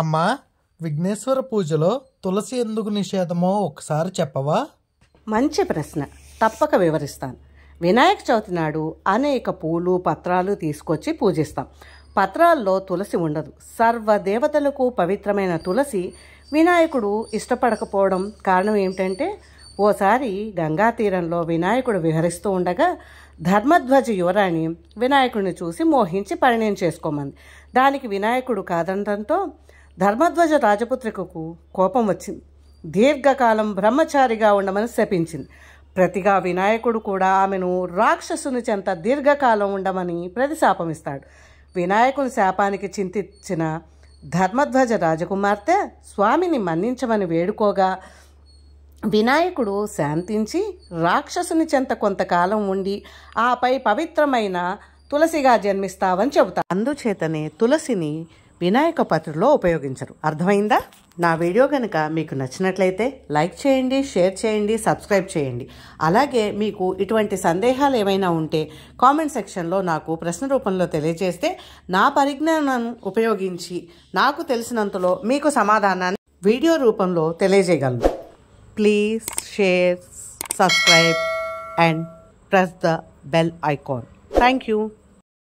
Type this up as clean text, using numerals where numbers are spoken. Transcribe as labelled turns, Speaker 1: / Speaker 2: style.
Speaker 1: అమ్మా, విఘ్నేశ్వర పూజలో తులసి ఎందుకు నిషేధమో ఒకసారి చెప్పవా?
Speaker 2: మంచి ప్రశ్న, తప్పక వివరిస్తాను. వినాయక చవితి నాడు అనేక పూలు పత్రాలు తీసుకొచ్చి పూజిస్తాం. పత్రాల్లో తులసి ఉండదు. సర్వదేవతలకు పవిత్రమైన తులసి వినాయకుడు ఇష్టపడకపోవడం కారణం ఏమిటంటే, ఓసారి గంగా తీరంలో వినాయకుడు విహరిస్తూ ఉండగా ధర్మధ్వజ యువరాణి వినాయకుడిని చూసి మోహించి పరిణయం చేసుకోమంది. దానికి వినాయకుడు కాదనడంతో ధర్మధ్వజ రాజపుత్రికకు కోపం వచ్చింది. దీర్ఘకాలం బ్రహ్మచారిగా ఉండమని శపించింది. ప్రతిగా వినాయకుడు కూడా ఆమెను రాక్షసుని చెంత దీర్ఘకాలం ఉండమని ప్రతిశాపమిస్తాడు. వినాయకుని శాపానికి చింతించిన ధర్మధ్వజ రాజకుమార్తె స్వామిని మన్నించమని వేడుకోగా వినాయకుడు శాంతించి రాక్షసుని చెంత కొంతకాలం ఉండి ఆపై పవిత్రమైన తులసిగా జన్మిస్తావని చెబుతారు. అందుచేతనే తులసిని వినాయక పత్రిలో ఉపయోగించరు. అర్థమైందా? నా వీడియో కనుక మీకు నచ్చినట్లయితే లైక్ చేయండి, షేర్ చేయండి, సబ్స్క్రైబ్ చేయండి. అలాగే మీకు ఇటువంటి సందేహాలు ఏమైనా ఉంటే కామెంట్ సెక్షన్లో నాకు ప్రశ్న రూపంలో తెలియజేస్తే నా పరిజ్ఞానాన్ని ఉపయోగించి నాకు తెలిసినంతలో మీకు సమాధానాన్ని వీడియో రూపంలో తెలియజేయగలను. Please share, subscribe and press the bell icon. Thank you.